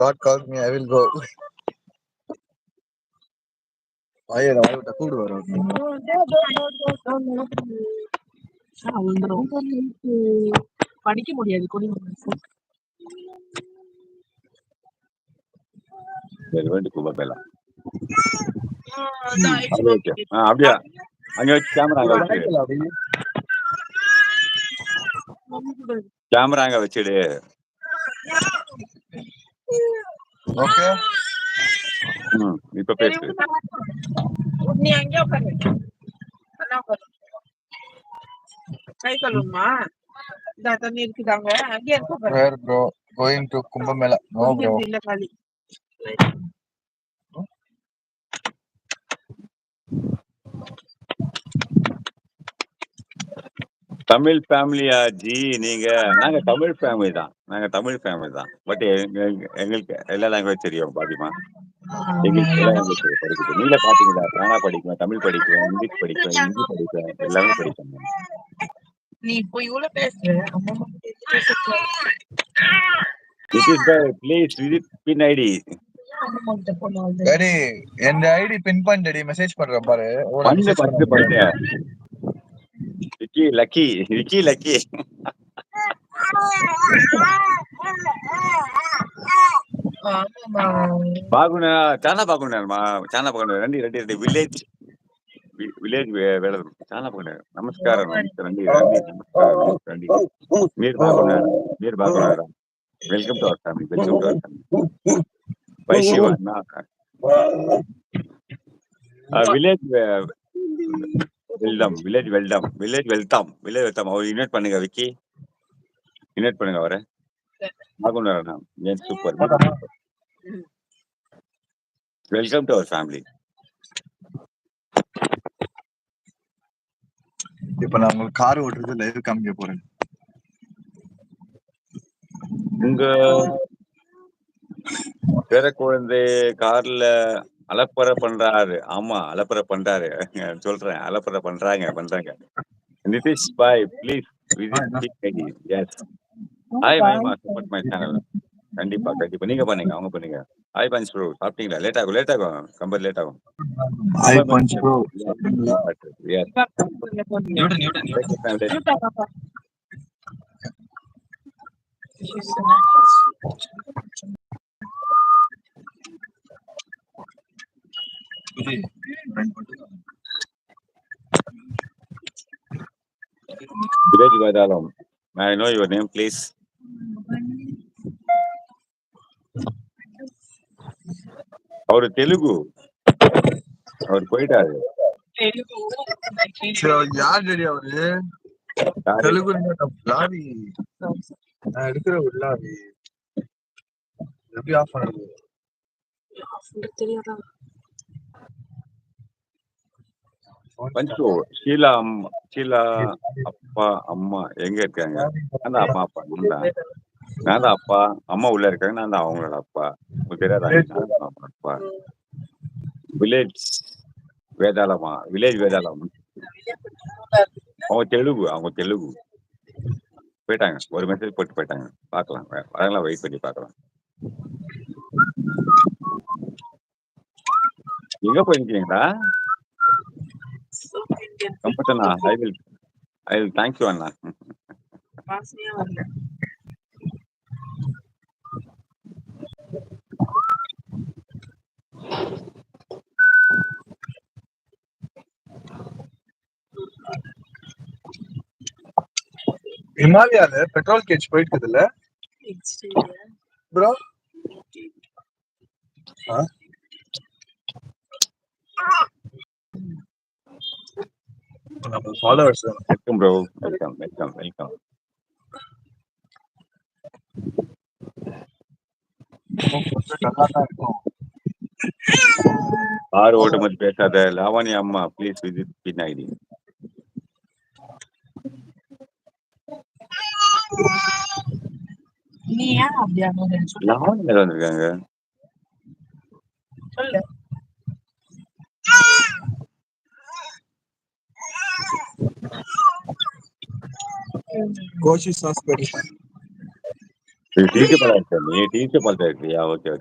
God called me, I will go. வாயை விட்ட கூடு வரும். படிக்க முடியாது. கும்பமேளா அப்படியா? அங்க வச்சு கேமரா அங்க வச்சு கேமரா அங்க வச்சுடு. ஓகே, இப்ப பேசு. நீ அங்கே உட்காரு. கை கழுவுமா? இந்த தண்ணி இருக்குதாங்க. அங்கே இருக்க பாரு. where bro going to Kumbh Mela? No bro. இல்ல காலி. தமிழ் ஃபேமிலியா ஜி? நீங்க நாங்க தமிழ் ஃபேமிலி தான். பட் எங்களுக்கு எல்லா லாங்குவேஜ் தெரியும் பாதிமா. எங்களுக்கு எல்லா லாங்குவேஜ் தெரியும் படிக்கிறது. நீங்களே பாத்தீங்களா? கன்னடா படிக்குவேன், தமிழ் படிக்குவேன், இங்கிலீஷ் படிக்குவேன், ஹிந்தி படிக்குவேன், எல்லாமே படிப்பேன். நீ இப்போ இவ்வளவு பேசுற. Please visit pin ID. Daddy என் ஐடி பின் பண்ணி மெசேஜ் பண்றேன் பாரு. பண்ணு. விக்கி லக்கி బాగున్నా, చాలా బాగున్నారు. రండి. విలేజ్ వెళ్ళదు, చాలా బాగున్నారు. నమస్కారం. రండి. మీరు బాగున్నారా? Welcome to our family. By Shiva. Village వెళ్తాం. அவர் இன்வைட் பண்ணுங்க. விக்கி இன்வைட் பண்ணுங்க அவரை. బాగున్నారా? ஏன் super. Welcome to our family. இப்ப நான் உங்களுக்கு கார் ஓட்டுறது லைவ் காமிக்க போறேன். உங்க பேர குழந்தை கார்ல அலப்பறை பண்றாரு. ஆமா, அலப்பறை பண்றாரு. சொல்றேன், அலப்பறை பண்றாங்க. நிதிஷ் பாய் ப்ளீஸ் விசிட். எஸ். ஹாய் மகிமா, சப்போர்ட் மை சேனல். கண்டிப்பா. நீங்க பண்ணுங்க, அவங்க பண்ணுங்க. ஹாய் பஞ்ச் ப்ரோ, சாப்பிட்டீங்களா? லேட் ஆகும். கம்பர் லேட் ஆகும். Hi punch bro. Village Vadalam. May I know your name, please? அவர் தெலுங்கு. அவர் போயிட்டாரு. யார் டாடி அவரு? தெலுங்கு லாரி நான் எடுக்கிற ஒரு லாரி எப்படி ஆஃப் பண்ணுறது? தெரியாதா? பஞ்சு ஷீலா அப்பா அம்மா எங்க இருக்காங்க? நான் தான் அப்பா. நான் தான் அப்பா. அம்மா உள்ள இருக்காங்க. நான் தான் அவங்களோட அப்பா. உங்களுக்கு தெரியாதா? அப்பா. வில்லேஜ் வேதாளமா? வில்லேஜ் வேதாளம். அவங்க தெலுங்கு. போயிட்டாங்க. ஒரு மெசேஜ் போட்டு போயிட்டாங்க. பார்க்கலாம், வரலாம், வெயிட் பண்ணி பார்க்கலாம். எங்க போயிருக்கீங்களா? கம்பட்டனா? ஐ வில் தேங்க்யூ அண்ணா. ஹிமாலயால பெட்ரோல் கேஜ் போயிட்டு இருக்குதுல்ல ப்ரோ? நம்ம ஃபாலோவர்ஸ் தான். Welcome bro. வெல்கம். கார் ஓட்டும்போது பேசாத. லாவணி அம்மா please visit pin ID. Lavani மேல வந்திருக்காங்க. கோஷி சாஸ் பெரி. டீச்சர் பாளையம் இருக்க நீ? டீச்சர் பாளையத்துல இருக்கிறியா? Okay, okay.